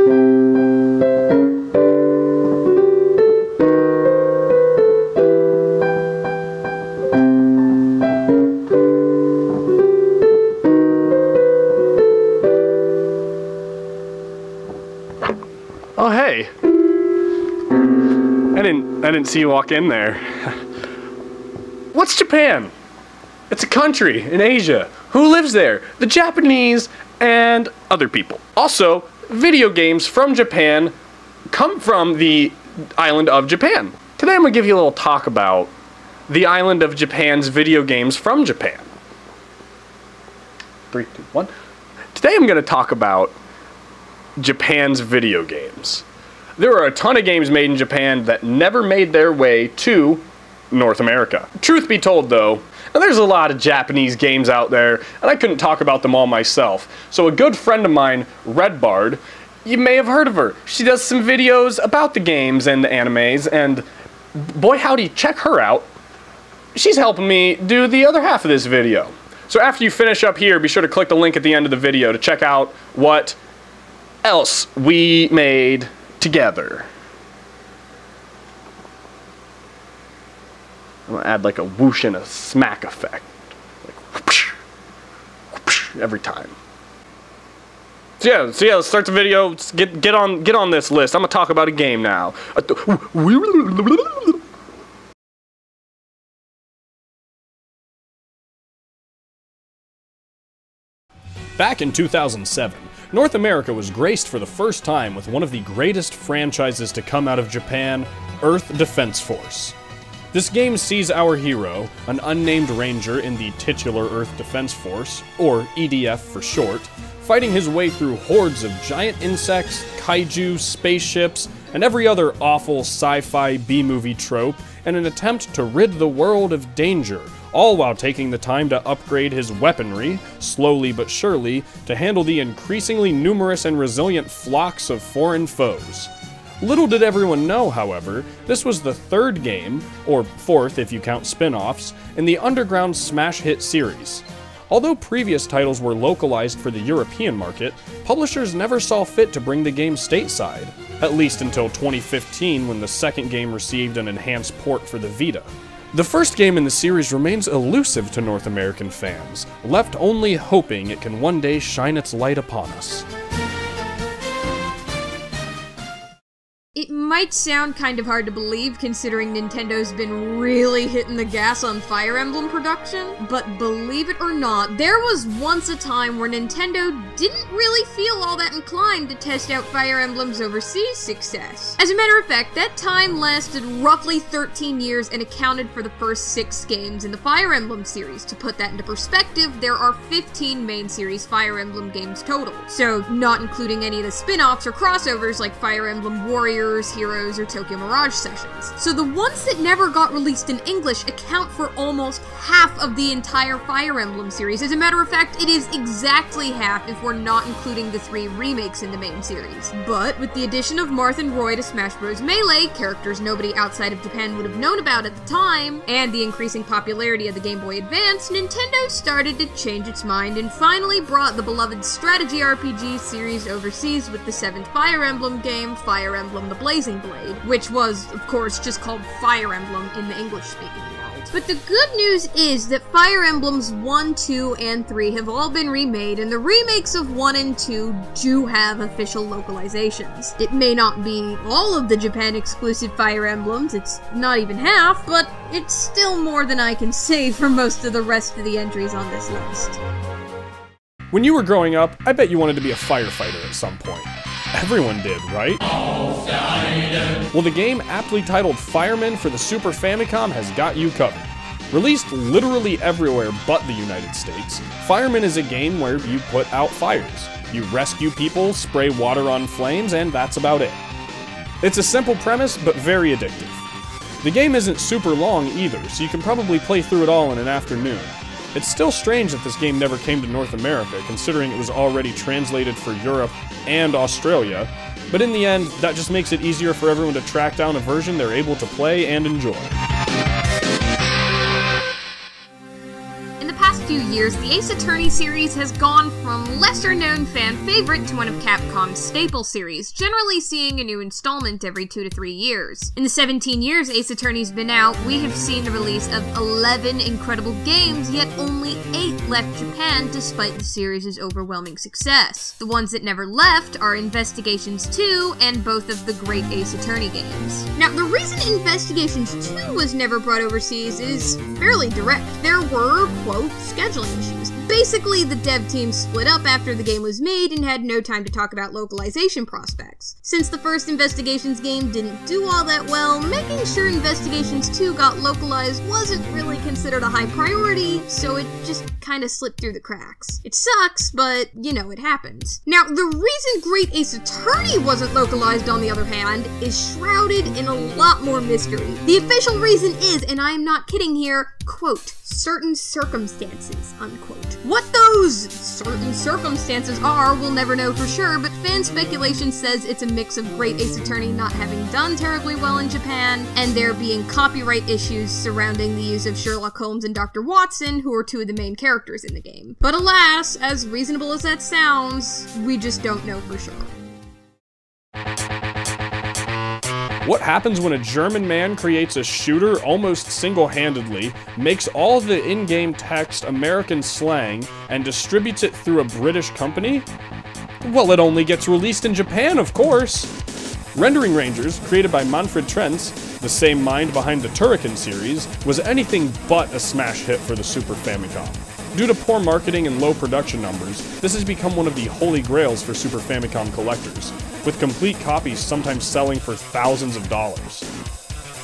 Oh, hey. I didn't see you walk in there. What's Japan? It's a country in Asia. Who lives there? The Japanese and other people. Also, video games from Japan come from the island of Japan. Today I'm going to give you a little talk about the island of Japan's video games from Japan. 3, 2, 1. Today I'm going to talk about Japan's video games. There are a ton of games made in Japan that never made their way to North America. Truth be told though, there's a lot of Japanese games out there, and I couldn't talk about them all myself. So a good friend of mine, Redbard, you may have heard of her. She does some videos about the games and the animes, and boy howdy, check her out. She's helping me do the other half of this video. So after you finish up here, be sure to click the link at the end of the video to check out what else we made together. I'm gonna add like a whoosh and a smack effect, like whoosh, whoosh, every time. So yeah, let's start the video. Let's get on this list. I'm gonna talk about a game now. Back in 2007, North America was graced for the first time with one of the greatest franchises to come out of Japan, Earth Defense Force. This game sees our hero, an unnamed ranger in the titular Earth Defense Force, or EDF for short, fighting his way through hordes of giant insects, kaiju, spaceships, and every other awful sci-fi B-movie trope in an attempt to rid the world of danger, all while taking the time to upgrade his weaponry, slowly but surely, to handle the increasingly numerous and resilient flocks of foreign foes. Little did everyone know, however, this was the third game, or fourth if you count spin-offs, in the underground smash hit series. Although previous titles were localized for the European market, publishers never saw fit to bring the game stateside, at least until 2015 when the second game received an enhanced port for the Vita. The first game in the series remains elusive to North American fans, left only hoping it can one day shine its light upon us. It might sound kind of hard to believe considering Nintendo's been really hitting the gas on Fire Emblem production, but believe it or not, there was once a time where Nintendo didn't really feel all that inclined to test out Fire Emblem's overseas success. As a matter of fact, that time lasted roughly 13 years and accounted for the first 6 games in the Fire Emblem series. To put that into perspective, there are 15 main series Fire Emblem games total, so not including any of the spin-offs or crossovers like Fire Emblem Warriors, Heroes, or Tokyo Mirage Sessions. So the ones that never got released in English account for almost half of the entire Fire Emblem series. As a matter of fact, it is exactly half if we're not including the 3 remakes in the main series. But with the addition of Marth and Roy to Smash Bros. Melee, characters nobody outside of Japan would have known about at the time, and the increasing popularity of the Game Boy Advance, Nintendo started to change its mind and finally brought the beloved strategy RPG series overseas with the 7th Fire Emblem game, Fire Emblem the Blazing Blade, which was, of course, just called Fire Emblem in the English-speaking world. But the good news is that Fire Emblems 1, 2, and 3 have all been remade, and the remakes of 1 and 2 do have official localizations. It may not be all of the Japan-exclusive Fire Emblems, it's not even half, but it's still more than I can say for most of the rest of the entries on this list. When you were growing up, I bet you wanted to be a firefighter at some point. Everyone did, right? Well, the game aptly titled Firemen for the Super Famicom has got you covered. Released literally everywhere but the United States, Firemen is a game where you put out fires. You rescue people, spray water on flames, and that's about it. It's a simple premise, but very addictive. The game isn't super long either, so you can probably play through it all in an afternoon. It's still strange that this game never came to North America, considering it was already translated for Europe and Australia, but in the end, that just makes it easier for everyone to track down a version they're able to play and enjoy. In the past few years, the Ace Attorney series has gone from lesser-known fan favorite to one of Capcom's staple series, generally seeing a new installment every 2 to 3 years. In the 17 years Ace Attorney's been out, we have seen the release of 11 incredible games, yet only 8 left Japan despite the series' overwhelming success. The ones that never left are Investigations 2 and both of the great Ace Attorney games. Now, the reason Investigations 2 was never brought overseas is fairly direct. There were, quote, scheduling issues. Basically, the dev team split up after the game was made and had no time to talk about localization prospects. Since the first Investigations game didn't do all that well, making sure Investigations 2 got localized wasn't really considered a high priority, so it just kinda slipped through the cracks. It sucks, but, you know, it happens. Now, the reason Great Ace Attorney wasn't localized, on the other hand, is shrouded in a lot more mystery. The official reason is, and I am not kidding here, quote, certain circumstances, unquote. What those certain circumstances are, we'll never know for sure, but fan speculation says it's a mix of Great Ace Attorney not having done terribly well in Japan, and there being copyright issues surrounding the use of Sherlock Holmes and Dr. Watson, who are two of the main characters in the game. But alas, as reasonable as that sounds, we just don't know for sure. What happens when a German man creates a shooter almost single-handedly, makes all the in-game text American slang, and distributes it through a British company? Well, it only gets released in Japan, of course! Rendering Rangers, created by Manfred Trenz, the same mind behind the Turrican series, was anything but a smash hit for the Super Famicom. Due to poor marketing and low production numbers, this has become one of the holy grails for Super Famicom collectors, with complete copies sometimes selling for thousands of dollars.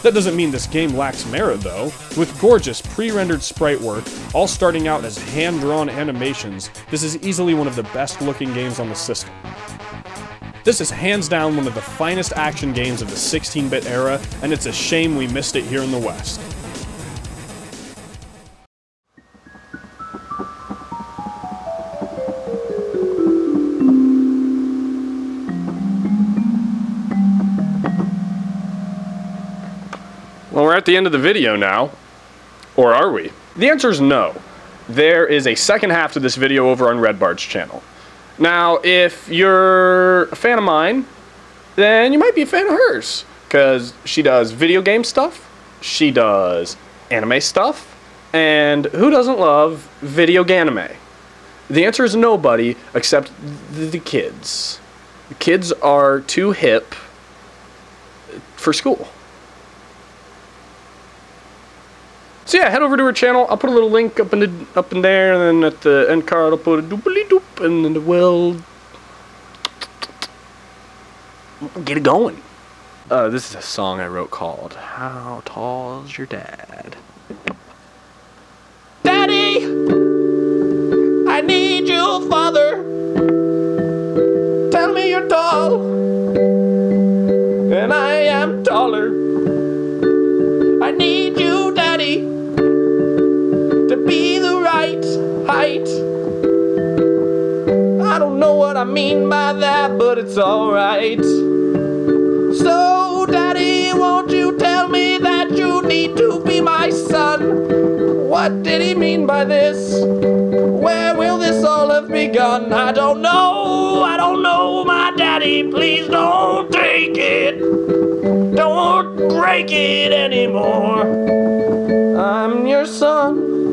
That doesn't mean this game lacks merit though. With gorgeous pre-rendered sprite work, all starting out as hand-drawn animations, this is easily one of the best looking games on the system. This is hands down one of the finest action games of the 16-bit era, and it's a shame we missed it here in the West. Well, we're at the end of the video now. Or are we? The answer is no. There is a second half to this video over on Redbard's channel. Now, if you're a fan of mine, then you might be a fan of hers. Because she does video game stuff, she does anime stuff, and who doesn't love video ganime? The answer is nobody except the kids. The kids are too hip for school. So yeah, head over to her channel. I'll put a little link up in there, and then at the end card I'll put a dooply doop, and then we'll get it going. This is a song I wrote called "How Tall's Your Dad?" Daddy, I need you, Father. Tell me you're tall, and I am taller. I need you, Daddy, to be the right height. I don't know what I mean by that, but it's alright. So, Daddy, won't you tell me that you need to be my son? What did he mean by this? Where will this all have begun? I don't know, my daddy, please don't take it. Don't break it anymore. I'm your son.